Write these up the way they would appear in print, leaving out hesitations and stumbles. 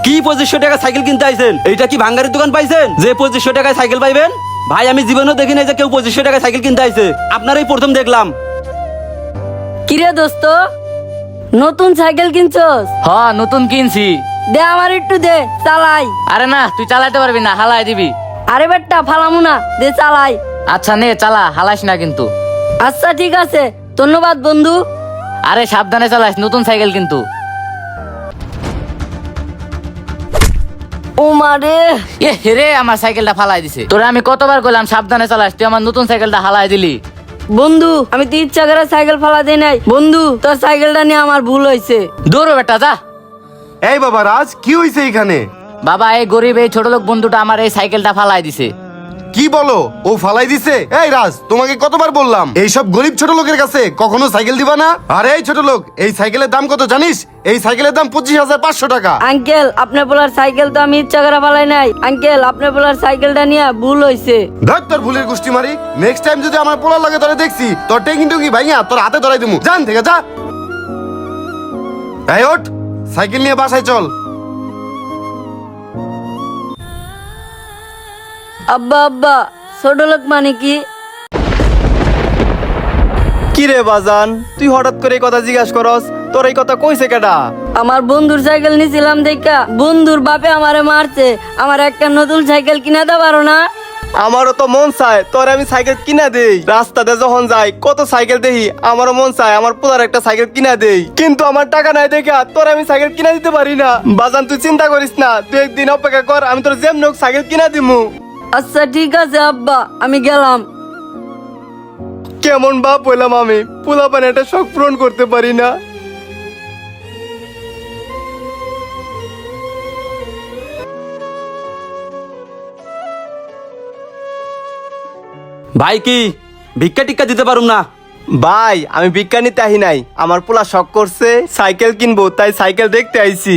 কি 2500 টাকা সাইকেল কিনতে আইছেন? এইটা কি ভাঙ্গারির দোকান পাইছেন যে 2500 টাকায় সাইকেল পাইবেন? ভাই আমি জীবনেও দেখি নাই যে কেউ 2500 টাকায় সাইকেল কিনতে আইছে, আপনারই প্রথম দেখলাম। কিরে দোস্ত, নতুন সাইকেল কিনছস? হ নতুন কিনছি। দে আমার একটু দে, চালাই। আরে না, তুই চালাতে পারবি না, হালাই দিবি। আরে বেটা ফালামু না, দে চালাই। আচ্ছা নে চালা, হালাইস না কিন্তু। আচ্ছা ঠিক আছে, ধন্যবাদ বন্ধু। আরে সাবধানে চালাইস, নতুন সাইকেল কিন্তু। ও মারে, এ হেরে, আমার সাইকেলটা ফালাই দিছে। তোরে আমি কতবার কইলাম সাবধানে চালাইস, তুই আমার নতুন সাইকেলটা হালাই দিলি। বন্ধু আমি তো ইচ্ছা করে সাইকেল ফালা দেই নাই। বন্ধু তোর সাইকেলটা নিয়ে আমার ভুল হয়েছে। দৌড়ো বেটা যা। এই বাবা রাজ, কি হইছে এখানে? বাবা এই গরিব এই ছোট লোক বন্ধুটা আমার এই সাইকেলটা ফালাই দিছে। কি বলো, ও ফালাই দিছে? এই রাজ, তোমাকে কতবার বললাম এইসব গরিব ছোট লোকের কাছে কখনো সাইকেল দিবা না। আরে এই ছোট লোক, এই সাইকেলের দাম কত জানিস? এই সাইকেলের দাম 25,500 টাকা। আঙ্কেল আপনার বলার সাইকেল তো আমি ইচ্ছা করে ফালাই নাই। আঙ্কেল আপনার বলার সাইকেলটা নিয়ে ভুল হয়েছে। ধর তোর ভুলের গোষ্ঠী মারি। নেক্সট টাইম যদি আমার পোলা লাগে তোরে দেখছি, তোর টেকিং টুকি ভাইয়া তোর হাতে ধরাই দিমু। জান থেকে যা। এই ওঠ, সাইকেল নিয়ে বাসায় চল। আব্বা আব্বা, ছোট লোক মানে কি? কি রে বাজান, তুই হঠাৎ করে এই কথা জিজ্ঞাসা করস? তোর এই কথা কইছে কেডা? আমার বন্ধুর সাইকেল নিছিলাম দেখা বন্ধুর বাপে আমারে মারছে। আমার একটা নতুন সাইকেল কিনা দে পারো না? আমারও তো মন চায় তোর আমি সাইকেল কিনা দেই। রাস্তাতে যখন যাই কত সাইকেল দেখি, আমারও মন চায় আমার পোলার একটা সাইকেল কিনা দেই, কিন্তু আমার টাকা নাই দেখা তোর আমি সাইকেল কিনা দিতে পারি না। বাজান তুই চিন্তা করিস না, তুই একদিন অপেক্ষা কর, আমি তোর যেমন হোক সাইকেল কিনা দিমু। আচ্ছা ঠিক আছে আব্বা, আমি গেলাম। কেমন বাপ হইলাম আমি, পোলা পানে একটা শখ পূরণ করতে পারি না। ভাই কি ভিক্ষা টিক্কা দিতে পারুম না? ভাই আমি বিজ্ঞানীতে আহি নাই, আমার পোলা শখ করছে সাইকেল কিনবো, তাই সাইকেল দেখতে আইছি।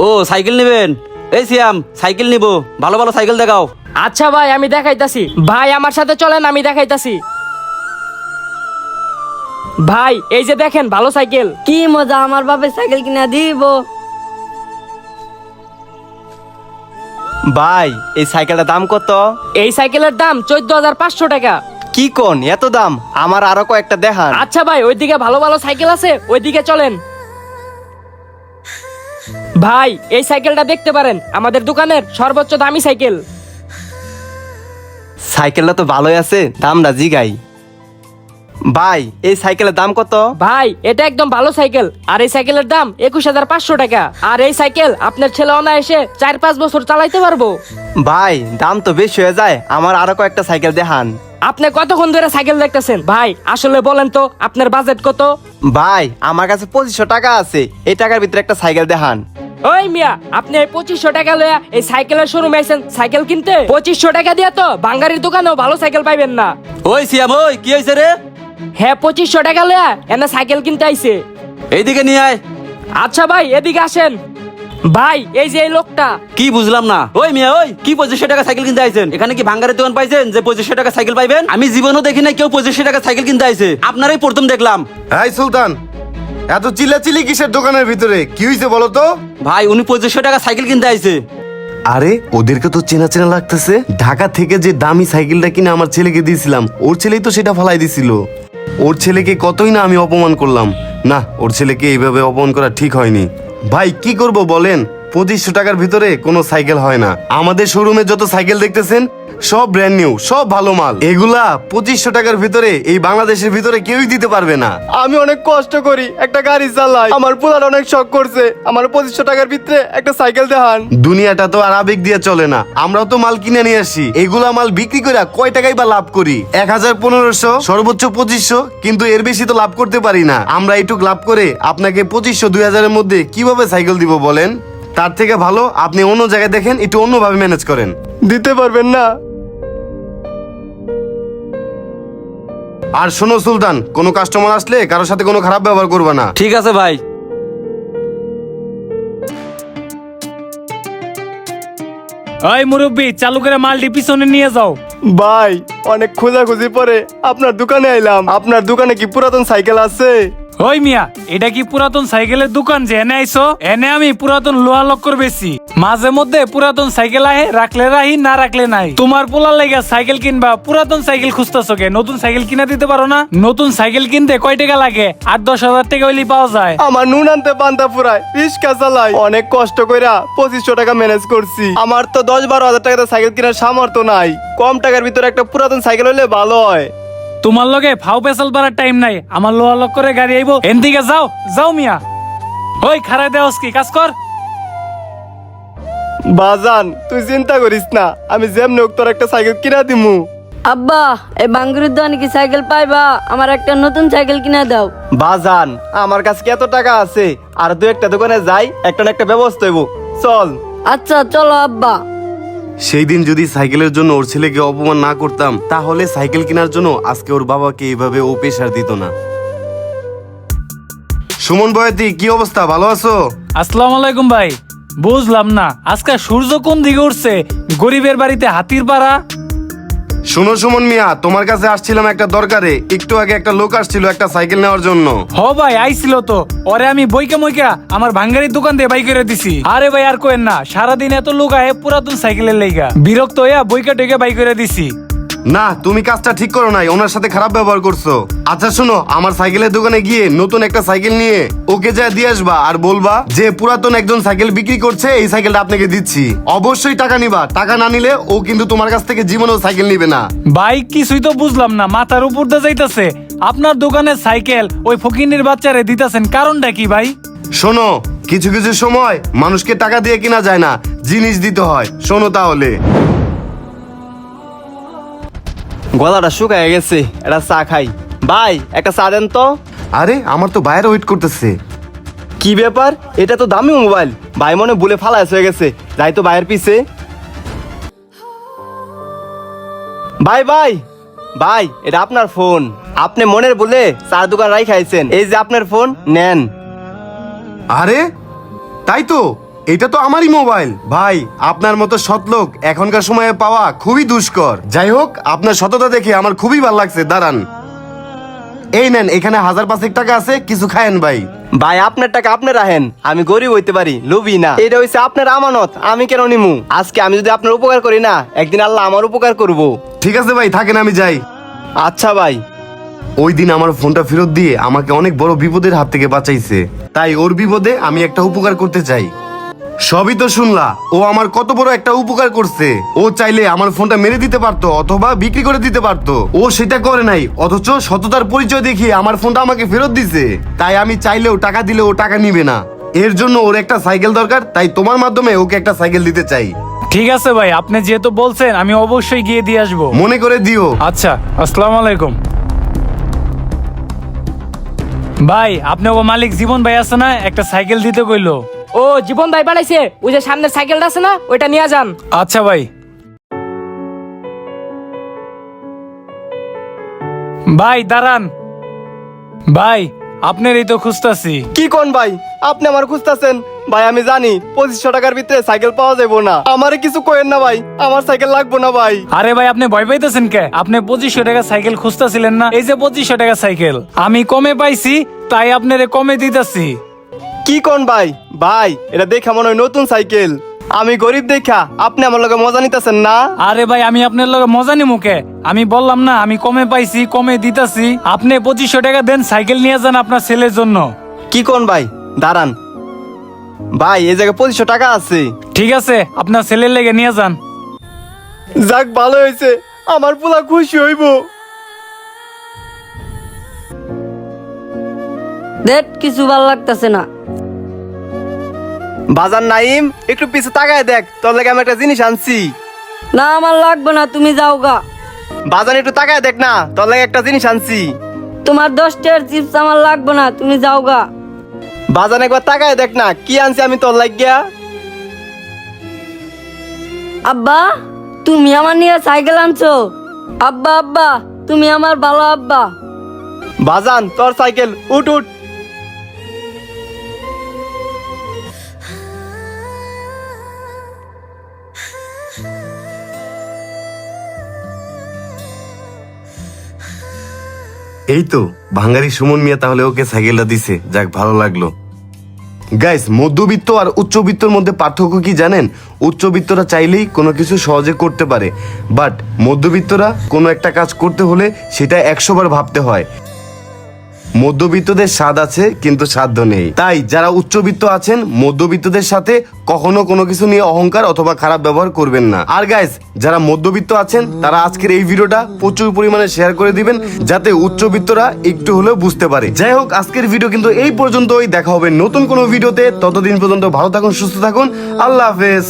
ও সাইকেল নেবেন? এই সিয়াম সাইকেল নিবো, ভালো ভালো সাইকেল দেখাও। আচ্ছা ভাই আমি দেখাইতাছি। ভাই আমার সাথে চলেন, আমি দেখাইতাছি। ভাই এই যে দেখেন ভালো সাইকেল। কি মজা, আমার বাপের সাইকেল কিনা দিব। ভাই এই সাইকেলটার দাম কত? এই সাইকেলের দাম 14,500 টাকা। কি কোন এত দাম? আমার আরো কয়েকটা দেখান। আচ্ছা ভাই ওইদিকে ভালো ভালো সাইকেল আছে, ওইদিকে চলেন। ভাই এই সাইকেলটা দেখতে পারেন, আমাদের দোকানের সর্বোচ্চ দামি সাইকেল। সাইকেলটা তো ভালোই আছে, দামটা জিগাই। ভাই এই সাইকেলের দাম কত? ভাই এটা একদম ভালো সাইকেল, আর এই সাইকেলের দাম 21,500 টাকা। আর এই সাইকেল আপনার ছেলে অনায়াসে 4-5 বছর চালাইতে পারবো। ভাই দাম তো বেশি হয়ে যায়, আমার আরো কয়েকটা সাইকেল দেখান। আপনি কতক্ষণ ধরে সাইকেল দেখতেছেন? ভাই আসলে বলেন তো আপনার বাজেট কত? ভাই আমার কাছে 2500 টাকা আছে, এই টাকার ভিতরে একটা সাইকেল দেখান। ওই মিয়া, আপনি এই 2500 টাকা লয়া এই সাইকেলের শোরুমে আইছেন সাইকেল কিনতে? 2500 টাকা দিয়া তো বাঙ্গারির দোকানেও ভালো সাইকেল পাইবেন না। ওই সিয়াম, ওই কি হয়েছে রে? হ্যাঁ 2500 টাকা লয়া এনে সাইকেল কিনতে আইছে। এইদিকে নিয়ে আয়। আচ্ছা ভাই এদিকে আসেন। ভাই এই যে এই লোকটা। কি বুঝলাম না? ওই মিয়া, ওই কি 2500 টাকা সাইকেল কিনতে আইছেন? এখানে কি ভাঙ্গারের দোকান পাইছেন যে 2500 টাকা সাইকেল পাইবেন? আমি জীবনেও দেখি নাই কেউ 2500 টাকা সাইকেল কিনতে আইছে, আপনারই প্রথম দেখলাম। এই সুলতান, এত চিল্লাচিল্লি কিসের দোকানের ভিতরে? কি হইছে বলো তো? ভাই উনি 2500 টাকা সাইকেল কিনতে আইছে। আরে ওদেরকে তো চেনা চেনা লাগতেছে। ঢাকা থেকে যে দামি সাইকেলটা কিনে আমার ছেলেকে দিয়েছিলাম, ওর ছেলেই তো সেটা ফালাই দিছিল। ওর ছেলেকে কতই না আমি অপমান করলাম। না, ওর ছেলেকে এইভাবে অপমান করা ঠিক হয়নি। ভাই কি করব বলেন, 2500 টাকার ভিতরে কোনো সাইকেল হয় না। আমাদের শোরুমে যত সাইকেল দেখতেছেন সব ব্র্যান্ড নিউ, সব ভালো মাল। এগুলা 2500 টাকার ভিতরে এই বাংলাদেশের ভিতরে কেউই দিতে পারবে না। আমি অনেক কষ্ট করি একটা গাড়ি চালাই, আমার পোলার অনেক শখ করছে, আমার 2500 টাকার ভিতরে একটা সাইকেল দেখান। দুনিয়াটা তো আর আবেগ দিয়ে চলে না, আমরাও তো মাল কিনে নিয়ে আসি। এগুলা মাল বিক্রি করে কয় টাকাই বা লাভ করি? 1000-1500, সর্বোচ্চ 2500, কিন্তু এর বেশি তো লাভ করতে পারি না। আমরা এইটুক লাভ করে আপনাকে 2500-2000 এর মধ্যে কিভাবে সাইকেল দিব বলেন? তার থেকে ভালো আপনি অন্য জায়গায় দেখেন, একটু অন্যভাবে ম্যানেজ করেন। দিতে পারবেন না? আর শোনো সুলতান, কোনো কাস্টমার আসলে কারোর সাথে কোনো খারাপ ব্যবহার করবে না। ঠিক আছে ভাই। ওই মুরব্বি, চালু করে মালটি পিছনে নিয়ে যাও। ভাই অনেক খোঁজাখুঁজি পরে আপনার দোকানে আইলাম, আপনার দোকানে কি পুরাতন সাইকেল আছে? ওই মিয়া, এটা কি পুরাতন সাইকেলের দোকান যে এনে আইছো? এনে আমি পুরাতন লোহা লক্কর বেশি। মাঝে মধ্যে পুরাতন সাইকেল আহে, রাখলে রাহি, না রাখলে নাই। তোমার পোলার লাগা সাইকেল কিনবা, পুরাতন সাইকেল খুঁজতেছো কে? নতুন সাইকেল কিনা দিতে পারো না? নতুন সাইকেল কিনতে কয় টাকা লাগে? 8-10 হাজার টাকা হইলে পাওয়া যায়। আমার নুন আনতে বান্ধা পুরায় রিক্সা চালাই, অনেক কষ্ট কইরা 2500 টাকা ম্যানেজ করছি। আমার তো 10-12 হাজার টাকাতে সাইকেল কেনার সামর্থ্য নাই। কম টাকার ভিতরে একটা পুরাতন সাইকেল হলে ভালো হয়। তোমার লগে ফাও পেছাল পারার টাইম নাই। আমার লোহা লক্করে গাড়ি আইবো, এনদিকে যাও যাও মিয়া। ওই খারাই দেওস কি কাজ কর। বাজান তুই চিন্তা করিস না, আমি যেমনি হোক তোর একটা সাইকেল কিনা দিমু। আব্বা, এই বাঙ্গুরের দোকানে কি সাইকেল পাইবা? আমার একটা নতুন সাইকেল কিনা দাও। বাজান আমার কাছে কি এত টাকা আছে? আর দু একটা দোকানে যাই, একটা না একটা ব্যবস্থা হইব। চল। আচ্ছা চলো আব্বা। সেই দিন যদি সাইকেলের জন্য ওর ছেলেকে অপমান না করতাম, তাহলে সাইকেল কেনার জন্য আজকে ওর বাবাকে এইভাবে ও প্রেশার দিত না। সুমন বয়াতি, কি অবস্থা? ভালো আছো? আসসালামু আলাইকুম ভাই। বুঝলাম না, আজকে সূর্য কোন দিকে উঠছে? গরিবের বাড়িতে হাতির পাড়া। শোনো সুমন মিয়া, তোমার কাছে আসছিলাম একটা দরকারে। একটু আগে একটা লোক আসছিল একটা সাইকেল নেওয়ার জন্য। হ ভাই, আইছিল তো। ওরে আমি বইকা মইকা আমার ভাঙ্গারির দোকান দিয়ে বাই করে দিছি। আরে ভাই আর কোয়েন না, সারাদিন এত লোক আহে পুরাতন সাইকেলের লেগা। বিরক্ত হইয়া বইকা টেকে বাই করে দিছি। না, তুমি কাজটা ঠিক করো নাই, ওনার সাথে খারাপ ব্যবহার করছো। আচ্ছা শোনো, আমার সাইকেলের দোকানে গিয়ে নতুন একটা সাইকেল নিয়ে ওকে যা দিয়ে আসবা, আর বলবা যে পুরাতন একজন সাইকেল বিক্রি করছে, এই সাইকেলটা আপনাকে দিচ্ছি। অবশ্যই টাকা নিবা, টাকা না নিলে ও কিন্তু তোমার কাছ থেকে জীবনেও সাইকেল নিবে না। ভাই কিছুই তো বুঝলাম না, মাথার উপর দিয়ে যাইতাছে। আপনার দোকানের সাইকেল ওই ফকিন্নির বাচ্চারে দিতাছেন, কারণটা কি ভাই? শোনো, কিছু কিছু সময় মানুষকে টাকা দিয়ে কিনা যায় না, জিনিস দিতে হয়। শোনো তাহলে। গলাটা শুকায় গেছে, একটা চা খাই। ভাই একটা চা দেন তো। আরে আমার তো বাইরে ওয়েট করতেছে। কি ব্যাপার? এটা তো দামি মোবাইল। ভাই মনে ভুলে ফালাস হয়ে গেছে, যাই তো ভাইয়ের পিছে। ভাই ভাই ভাই, এটা আপনার ফোন। আপনি মনের বলে চার দোকান রাই খাইছেন, এই যে আপনার ফোন নেন। আরে তাই তো, এটা তো আমারই মোবাইল। ভাই, আপনার মতো সৎ লোক এখনকার সময়ে পাওয়া খুবই দুষ্কর। যাই হোক, আপনার সততা দেখে আমার খুবই ভালো লাগছে। দাঁড়ান, এই নেন, এখানে 1000-500 টাকা আছে, কিছু খায়েন ভাই। ভাই আপনার টাকা আপনি রাখেন, আমি গরিব হইতে পারি, লোভী না। এটা হইছে আপনার আমানত, আমি কেন নিমু? আজকে আমি যদি আপনার উপকার করি না, একদিন আল্লাহ আমার উপকার করব। ঠিক আছে ভাই, থাকেন, আমি যাই। আচ্ছা ভাই। ওই দিন আমার ফোনটা ফেরত দিয়ে আমাকে অনেক বড় বিপদের হাত থেকে বাঁচাইছে, তাই ওর বিপদে আমি একটা উপকার করতে চাই। সবই তো শুনলা, ও আমার কত বড় একটা উপকার করছে। ও চাইলে আমার ফোনটা মেরে দিতে পারতো অথবা বিক্রি করে দিতে পারতো, ও সেটা করে নাই। অথচ সততার পরিচয় দেখিয়ে আমার ফোনটা আমাকে ফেরত দিছে। তাই আমি চাইলেও টাকা দিলে ও টাকা নিবে না। এর জন্য ওর একটা সাইকেল দরকার, তাই তোমার মাধ্যমে ওকে একটা সাইকেল দিতে চাই। ঠিক আছে ভাই, আপনি যেহেতু বলছেন আমি অবশ্যই গিয়ে দিয়ে আসবো। মনে করে দিও। আচ্ছা, আসসালামু আলাইকুম। ভাই, আপনার মালিক জীবন ভাই আছে না, একটা সাইকেল দিতে কইলো। ও জীবন ভাই বাড়াইছে, ওই যে সামনের সাইকেলটা আছে না, ওইটা নিয়ে যান। আচ্ছা ভাই। ভাই দাঁড়ান। ভাই, আপনার এই তো খুঁজতাছি। কি কোন ভাই, আপনি আমার খুঁজতেছেন? ভাই আমি জানি 2500 টাকার ভিতরে সাইকেল পাওয়া যাবো না। আমারে কিছু কইেন না ভাই, আমার সাইকেল লাগবো না ভাই। আরে ভাই, আপনি ভয় পাইতেছেন কে? আপনি 2500 টাকা সাইকেল খুঁজতেছিলেন না? এই যে 2500 টাকা সাইকেল আমি কমে পাইছি, তাই আপনারে কমে দিতেছি। কি কোন ভাই? ভাই এটা দেখা মনে হয় নতুন সাইকেল। আমি গরিব দেখা আপনি আমার লগে মজা নিতেছেন না? আরে ভাই, আমি আপনার লগে মজা নিমু কে? আমি বললাম না আমি কমে পাইছি, কমে দিতাছি। আপনি 2500 টাকা দেন, সাইকেল নিয়ে যান আপনার ছেলের জন্য। কি কোন ভাই? দাঁড়ান ভাই, এই জায়গায় 2500 টাকা আছে। ঠিক আছে, আপনার ছেলের লেগে নিয়ে যান। যাক ভালো হয়েছে, আমার পোলা খুশি হইব। দেখ কিছু ভালো লাগতেছে না। বাজার নাইম, একটু পিছে তাকায় দেখ, তোর লাগে আমি একটা জিনিস আনছি। না আমার লাগবে না, তুমি যাও গা। বাজার একটু তাকায় দেখ না, তোর লাগে একটা জিনিস আনছি। তোমার 10 টাকার চিপস আমার লাগবে না, তুমি যাও গা। বাজার একবার তাকায় দেখ না, কি আনছি আমি তোর লাগিয়া। আব্বা, তুমি আমার নিয়ে সাইকেল আনছো? আব্বা আব্বা, তুমি আমার ভালো আব্বা। বাজান তোর সাইকেল, উঠ উঠ। এই তো ভাঙ্গারি সুমন মিয়া তাহলে ওকে সাইকেলটা দিছে, যাক ভালো লাগলো। গাইস, মধ্যবিত্ত আর উচ্চবিত্তর মধ্যে পার্থক্য কি জানেন? উচ্চবিত্তরা চাইলেই কোনো কিছু সহজে করতে পারে, বাট মধ্যবিত্তরা কোনো একটা কাজ করতে হলে সেটা 100 বার ভাবতে হয়। মধ্যবিত্তদের স্বাদ আছে কিন্তু সাধ্য নেই। তাই যারা উচ্চবিত্ত আছেন, মধ্যবিত্তদের সাথে কখনো কোনো কিছু নিয়ে অহংকার অথবা খারাপ ব্যবহার করবেন না। আর গাইস, যারা মধ্যবিত্ত আছেন তারা আজকের এই ভিডিওটা প্রচুর পরিমাণে শেয়ার করে দিবেন, যাতে উচ্চবিত্তরা একটু হলেও বুঝতে পারে। যাই হোক, আজকের ভিডিও কিন্তু এই পর্যন্তই। দেখা হবে নতুন কোনো ভিডিওতে। ততদিন পর্যন্ত ভালো থাকুন, সুস্থ থাকুন। আল্লাহ হাফেজ।